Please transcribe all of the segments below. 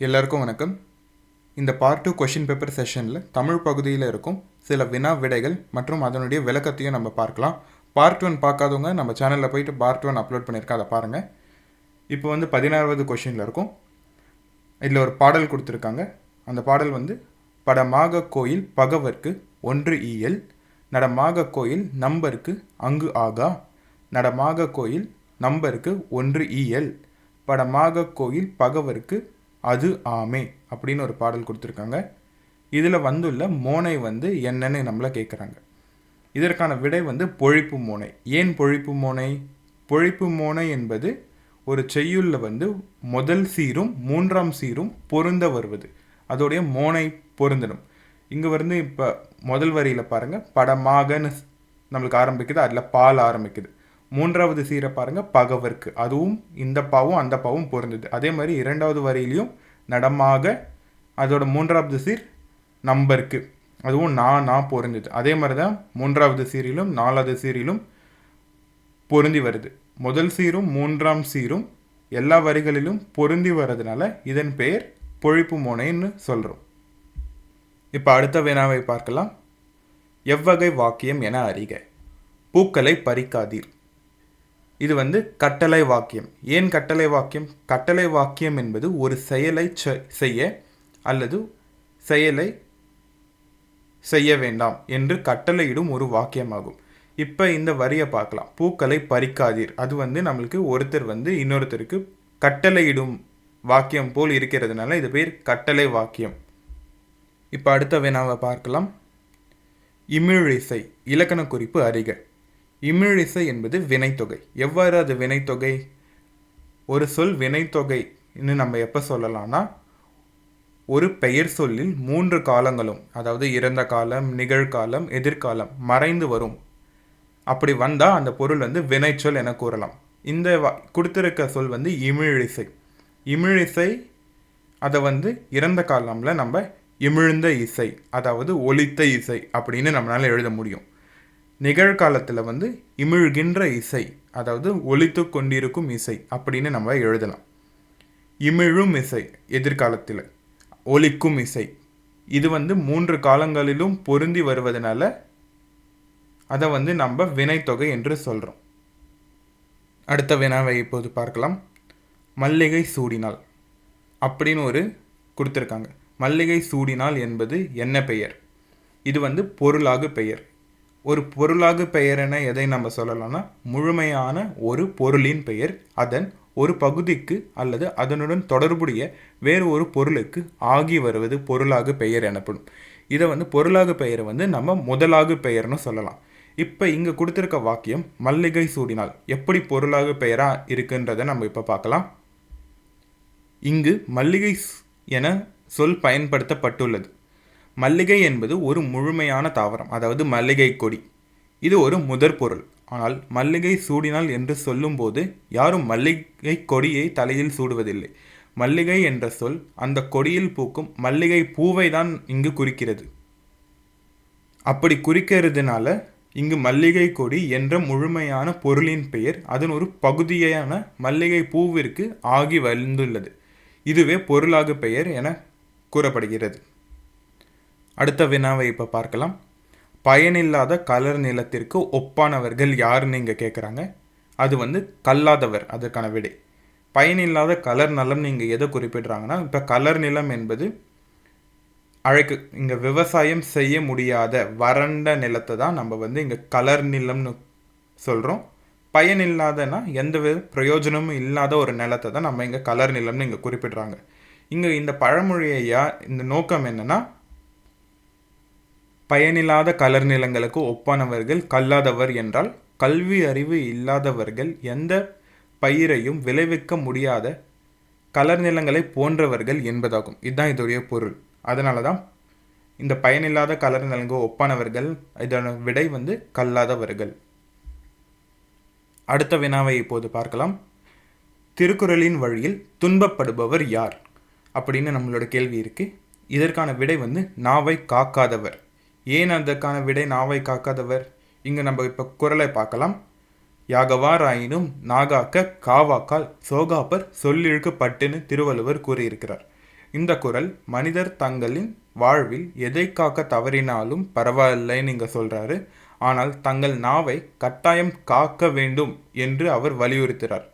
எல்லாருக்கும் வணக்கம். இந்த பார்ட் 2 கொஷின் பேப்பர் செஷனில் தமிழ் பகுதியில் இருக்கும் சில வினா விடைகள் மற்றும் அதனுடைய விளக்கத்தையும் நம்ம பார்க்கலாம். பார்ட் 1 பார்க்காதவங்க நம்ம சேனலில் போயிட்டு பார்ட் 1 அப்லோட் பண்ணியிருக்கேன், அதை பாருங்கள். இப்போ 16வது கொஷினில் இருக்கும். இதில் ஒரு பாடல் கொடுத்துருக்காங்க. அந்த பாடல் படமாக கோயில் பகவர்க்கு ஒன்று ஈயல், நடமாக கோயில் நம்பருக்கு அங்கு ஆகா, நடமாக கோயில் நம்பருக்கு ஒன்று ஈயல், படமாக கோயில் பகவர்க்கு அது ஆமே அப்படின்னு ஒரு பாடல் கொடுத்துருக்காங்க. இதில் வந்துள்ள மோனை என்னன்னு நம்மளை கேட்குறாங்க. இதற்கான விடை பொழிப்பு மோனை. ஏன் பொழிப்பு மோனை? பொழிப்பு மோனை என்பது ஒரு செய்யுளில் முதல் சீரும் மூன்றாம் சீரும் பொருந்த வருவது, அதோடைய மோனை பொருந்தணும். இங்கே இப்போ முதல் வரியில் பாருங்கள், படமாகன்னு நம்மளுக்கு ஆரம்பிக்குது, அதில் பால் ஆரம்பிக்குது. மூன்றாவது சீரை பாருங்கள், பகவர்க்கு, அதுவும் இந்த பாவும் அந்த பாவும் பொருந்தது. அதே மாதிரி இரண்டாவது வரியிலையும் நடமாக, அதோட மூன்றாவது சீர் நம்பருக்கு, அதுவும் நான் பொருந்தது. அதே மாதிரி தான் மூன்றாவது சீரிலும் நாலாவது சீரிலும் பொருந்தி வருது. முதல் சீரும் மூன்றாம் சீரும் எல்லா வரிகளிலும் பொருந்தி வர்றதுனால இதன் பெயர் பொழிப்பு மோனைன்னு சொல்கிறோம். இப்போ அடுத்த வினாவை பார்க்கலாம். எவ்வகை வாக்கியம் என அறிக. பூக்களை பறிக்காதீர். இது கட்டளை வாக்கியம். ஏன் கட்டளை வாக்கியம்? கட்டளை வாக்கியம் என்பது ஒரு செயலை செய்ய அல்லது செயலை செய்ய வேண்டாம் என்று கட்டளையிடும் ஒரு வாக்கியமாகும். இப்போ இந்த வரியை பார்க்கலாம். பூக்களை பறிக்காதீர். அது நம்மளுக்கு ஒருத்தர் இன்னொருத்தருக்கு கட்டளையிடும் வாக்கியம் போல் இருக்கிறதுனால இது பேர் கட்டளை வாக்கியம். இப்போ அடுத்த வினாவை பார்க்கலாம். இமிழிசை இலக்கண குறிப்பு அறிக. இமிழிசை என்பது வினைத்தொகை. எவ்வாறு அது வினைத்தொகை? ஒரு சொல் வினைத்தொகைன்னு நம்ம எப்போ சொல்லலாம்னா, ஒரு பெயர் சொல்லில் 3 காலங்களும், அதாவது இறந்த காலம், நிகழ்காலம், எதிர்காலம் மறைந்து வரும். அப்படி வந்தால் அந்த பொருள் வினைச்சொல் என கூறலாம். இந்த கொடுத்துருக்க சொல் இமிழிசை. இமிழிசை அதை இறந்த காலம்ல நம்ம இமிழ்ந்த இசை, அதாவது ஒலித்த இசை அப்படின்னு நம்மளால் எழுத முடியும். நிகழ்காலத்தில் இமிழ்கின்ற இசை, அதாவது ஒலித்து கொண்டிருக்கும் இசை அப்படின்னு நம்ம எழுதலாம். இமிழும் இசை எதிர்காலத்தில் ஒலிக்கும் இசை. இது 3 காலங்களிலும் பொருந்தி வருவதனால அதை நம்ம வினைத்தொகை என்று சொல்கிறோம். அடுத்த வினாவை இப்போது பார்க்கலாம். மல்லிகை சூடினாள் அப்படின்னு ஒரு கொடுத்துருக்காங்க. மல்லிகை சூடினாள் என்பது என்ன பெயர்? இது பொருளாகு பெயர். ஒரு பொருளாகு பெயர் என எதை நம்ம சொல்லலாம்னா, முழுமையான ஒரு பொருளின் பெயர் அதன் ஒரு பகுதிக்கு அல்லது அதனுடன் தொடர்புடைய வேறு ஒரு பொருளுக்கு ஆகி வருவது பொருளாகு பெயர் எனப்படும். இதை பொருளாகு பெயரை நம்ம முதலாகு பெயர்னு சொல்லலாம். இப்போ இங்கே கொடுத்துருக்க வாக்கியம் மல்லிகை சூடினால் எப்படி பொருளாகு பெயராக இருக்குன்றதை நம்ம இப்போ பார்க்கலாம். இங்கு மல்லிகை என சொல் பயன்படுத்தப்பட்டுள்ளது. மல்லிகை என்பது ஒரு முழுமையான தாவரம், அதாவது மல்லிகை கொடி. இது ஒரு முதற் பொருள். ஆனால் மல்லிகை சூடினால் என்று சொல்லும்போது யாரும் மல்லிகை கொடியை தலையில் சூடுவதில்லை. மல்லிகை என்ற சொல் அந்த கொடியில் பூக்கும் மல்லிகை பூவை தான் இங்கு குறிக்கிறது. அப்படி குறிக்கிறதுனால இங்கு மல்லிகை கொடி என்ற முழுமையான பொருளின் பெயர் அதன் ஒரு பகுதியான மல்லிகை பூவிற்கு ஆகி வந்துள்ளது. இதுவே பொருளாகு பெயர் என கூறப்படுகிறது. அடுத்த வினாவை இப்போ பார்க்கலாம். பயனில்லாத கலர் நிலத்திற்கு ஒப்பானவர்கள் யாருன்னு இங்கே கேட்குறாங்க. அது கல்லாதவர். அதற்கான விடை பயனில்லாத கலர் நிலம். நீங்கள் எதை குறிப்பிடுறாங்கன்னா, இப்போ கலர் நிலம் என்பது இங்கே விவசாயம் செய்ய முடியாத வறண்ட நிலத்தை தான் நம்ம இங்கே கலர் நிலம்னு சொல்கிறோம். பயனில்லாதனா எந்த வித பிரயோஜனமும் இல்லாத ஒரு நிலத்தை தான் நம்ம இங்கே கலர் நிலம்னு இங்கே குறிப்பிடுறாங்க. இங்கே இந்த பழமொழியை இந்த நோக்கம் என்னென்னா, பயனில்லாத கலர் நிலங்களுக்கு ஒப்பானவர்கள் கல்லாதவர் என்றால் கல்வி அறிவு இல்லாதவர்கள் எந்த பயிரையும் விளைவிக்க முடியாத கலர் நிலங்களை போன்றவர்கள் என்பதாகும். இதுதான் இதோடைய பொருள். அதனால தான் இந்த பயனில்லாத கலர் நிலங்களுக்கு ஒப்பானவர்கள், இதோட விடை கல்லாதவர்கள். அடுத்த வினாவை இப்போது பார்க்கலாம். திருக்குறளின் வழியில் துன்பப்படுபவர் யார் அப்படின்னு நம்மளோட கேள்வி இருக்குது. இதற்கான விடை நாவை காக்காதவர். ஏன் அதற்கான விடை நாவை காக்காதவர்? இங்கே நம்ம இப்போ குறளை பார்க்கலாம். யாகவாராயினும் நாகாக்க காவாக்கால் சோகாப்பர் சொல்லிழுக்கு பட்டுன்னு திருவள்ளுவர் கூறியிருக்கிறார். இந்த குறள் மனிதர் தங்களின் வாழ்வில் எதை காக்க தவறினாலும் பரவாயில்லைன்னு இங்கே சொல்கிறாரு. ஆனால் தங்கள் நாவை கட்டாயம் காக்க வேண்டும் என்று அவர் வலியுறுத்துகிறார்.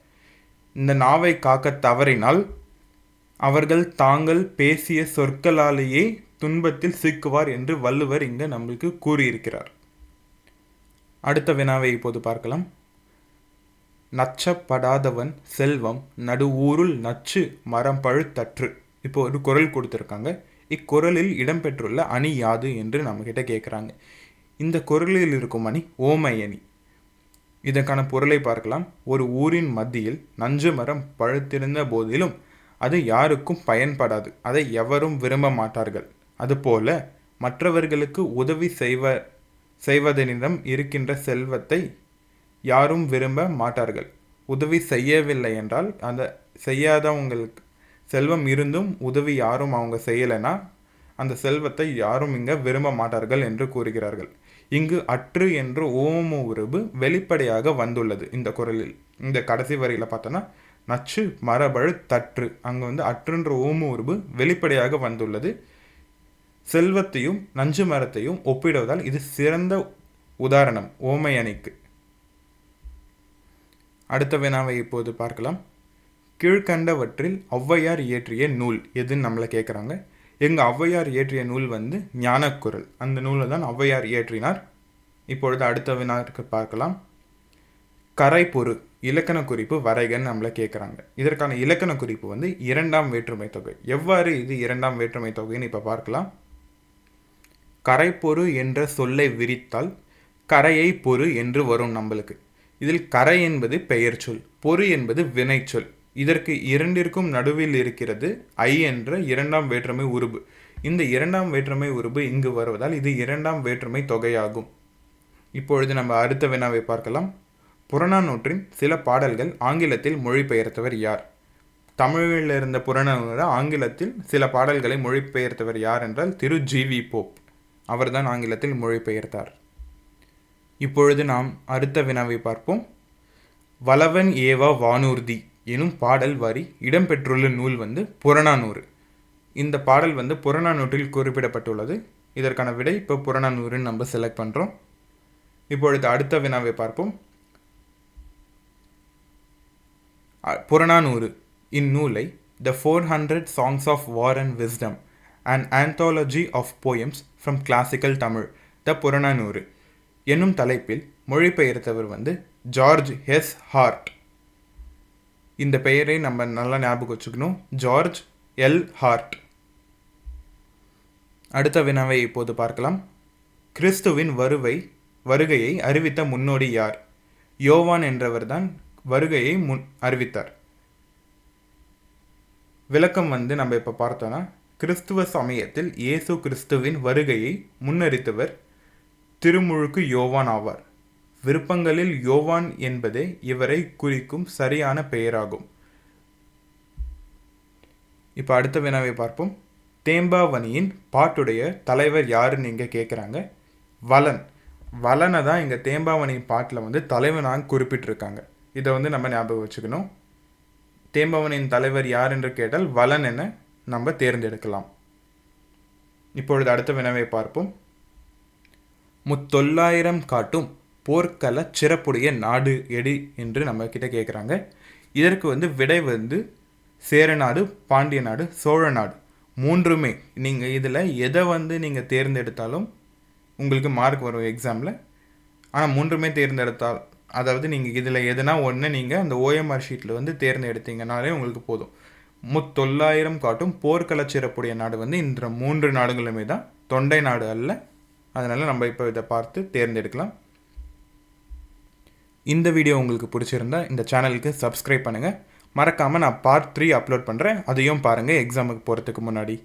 இந்த நாவை காக்க தவறினால் அவர்கள் தாங்கள் பேசிய சொற்களாலேயே துன்பத்தில் சிக்குவார் என்று வள்ளுவர் இங்கு நம்மளுக்கு கூறியிருக்கிறார். அடுத்த வினாவை இப்போது பார்க்கலாம். நச்சப்படாதவன் செல்வம் நடு ஊருள் நச்சு மரம் பழுத்தற்று. இப்போ ஒரு குறள் கொடுத்துருக்காங்க. இக்குறளில் இடம்பெற்றுள்ள அணி யாது என்று நம்மக்கிட்ட கேட்குறாங்க. இந்த குறளில் இருக்கும் அணி ஓமை அணி. இதற்கான பொருளை பார்க்கலாம். ஒரு ஊரின் மத்தியில் நஞ்சு மரம் பழுத்திருந்த போதிலும் அது யாருக்கும் பயன்படாது, அதை எவரும் விரும்ப மாட்டார்கள். அதுபோல மற்றவர்களுக்கு உதவி செய்வதனிடம் இருக்கின்ற செல்வத்தை யாரும் விரும்ப மாட்டார்கள். உதவி செய்யவில்லை என்றால் அந்த செய்யாதவங்களுக்கு செல்வம் இருந்தும் உதவி யாரும் அவங்க செய்யலைன்னா அந்த செல்வத்தை யாரும் இங்கே விரும்ப மாட்டார்கள் என்று கூறுகிறார்கள். இங்கு அற்று என்ற ஓம உருபு வெளிப்படையாக வந்துள்ளது இந்த குறளில். இந்த கடைசி வரியில் பார்த்தோன்னா நச்சு மரபழு தற்று, அங்கே அற்றுன்ற ஓம உருபு வெளிப்படையாக வந்துள்ளது. செல்வத்தையும் நஞ்சு மரத்தையும் ஒப்பிடுவதால் இது சிறந்த உதாரணம் ஓமை அணிக்கு. அடுத்த வினாவை இப்போது பார்க்கலாம். கீழ்கண்டவற்றில் ஔவையார் இயற்றிய நூல் எதுன்னு நம்மளை கேட்குறாங்க. எங்கள் ஔவையார் இயற்றிய நூல் ஞானக்குறள். அந்த நூலை தான் ஔவையார் இயற்றினார். இப்பொழுது அடுத்த வினாவுக்கு பார்க்கலாம். கரைப்பொரு இலக்கண குறிப்பு வரைகன்னு நம்மளை கேட்குறாங்க. இதற்கான இலக்கண குறிப்பு இரண்டாம் வேற்றுமை தொகை. எவ்வாறு இது இரண்டாம் வேற்றுமை தொகைன்னு இப்போ பார்க்கலாம். கரைப்பொரு என்ற சொல்லை விரித்தால் கரையை பொறு என்று வரும் நம்மளுக்கு. இதில் கரை என்பது பெயர் சொல், பொறு என்பது வினைச்சொல். இதற்கு இரண்டிற்கும் நடுவில் இருக்கிறது ஐ என்ற இரண்டாம் வேற்றுமை உருபு. இந்த இரண்டாம் வேற்றுமை உருபு இங்கு வருவதால் இது இரண்டாம் வேற்றுமை தொகையாகும். இப்பொழுது நம்ம அடுத்த வினாவை பார்க்கலாம். புறநானூற்றின் சில பாடல்கள் ஆங்கிலத்தில் மொழிபெயர்த்தவர் யார்? தமிழில் இருந்த புறநானூறு ஆங்கிலத்தில் சில பாடல்களை மொழிபெயர்த்தவர் யார் என்றால் திரு ஜி.வி. போப். அவர்தான் ஆங்கிலத்தில் மொழிபெயர்த்தார். இப்பொழுது நாம் அடுத்த வினாவை பார்ப்போம். வளவன் ஏவா வானூர்தி எனும் பாடல் வரி இடம்பெற்றுள்ள நூல் புறநானூறு. இந்த பாடல் புறநானூற்றில் குறிப்பிடப்பட்டுள்ளது. இதற்கான விடை இப்போ புறநானூறுன்னு நம்ம செலக்ட் பண்ணுறோம். இப்பொழுது அடுத்த வினாவை பார்ப்போம். புறநானூறு இந்நூலை த 400 Songs of War and Wisdom, an anthology of poems from classical Tamil, த புறநானூறு என்னும் தலைப்பில் மொழிபெயர்த்தவர் ஜார்ஜ் எஸ் ஹார்ட். இந்த பெயரை நம்ம நல்லா ஞாபகம் வச்சுக்கணும், ஜார்ஜ் எல் ஹார்ட். அடுத்த வினாவை இப்போது பார்க்கலாம். கிறிஸ்துவின் வருகையை அறிவித்த முன்னோடி யார்? யோவான் என்றவர் தான் வருகையை அறிவித்தார். விளக்கம் நம்ம இப்போ பார்த்தோன்னா, கிறிஸ்துவ சமயத்தில் இயேசு கிறிஸ்துவின் வருகையை முன்னறித்தவர் திருமுழுக்கு யோவான் ஆவார். விருப்பங்களில் யோவான் என்பதே இவரை குறிக்கும் சரியான பெயராகும். இப்போ அடுத்த வினாவை பார்ப்போம். தேம்பாவணியின் பாட்டுடைய தலைவர் யாருன்னு இங்கே கேட்குறாங்க. வளன். வளனை தான் இங்கே தேம்பாவணியின் பாட்டில் தலைவனாக குறிப்பிட்டிருக்காங்க. இதை நம்ம ஞாபகம் வச்சுக்கணும். தேம்பாவணியின் தலைவர் யார் என்று கேட்டால் வளன் என நம்ம தேர்ந்தெடுக்கலாம். இப்பொழுது அடுத்த வினாவை பார்ப்போம். 900 காட்டும் போர்க்கள சிறப்புடைய நாடு எடி என்று நம்ம கிட்ட கேட்குறாங்க. இதற்கு விடை சேர நாடு, பாண்டிய நாடு, சோழ நாடு. மூன்றுமே நீங்கள் இதில் எதை நீங்கள் தேர்ந்தெடுத்தாலும் உங்களுக்கு மார்க் வரும் எக்ஸாமில். ஆனால் மூன்றுமே தேர்ந்தெடுத்தால், அதாவது நீங்கள் இதில் எதுனா ஒன்று நீங்கள் அந்த OMR ஷீட்டில் தேர்ந்தெடுத்தீங்கனாலே உங்களுக்கு போதும். 900 காட்டும் போர்க்கள சிறப்புடைய நாடு இந்த 3 நாடுகளுமே தான், தொண்டை நாடு அல்ல. அதனால் நம்ம இப்போ இதை பார்த்து தேர்ந்தெடுக்கலாம். இந்த வீடியோ உங்களுக்கு பிடிச்சிருந்தா இந்த சேனலுக்கு சப்ஸ்கிரைப் பண்ணுங்கள். மறக்காமல் நான் பார்ட் 3 அப்லோட் பண்ணுறேன், அதையும் பாருங்கள் எக்ஸாமுக்கு போகிறதுக்கு முன்னாடி.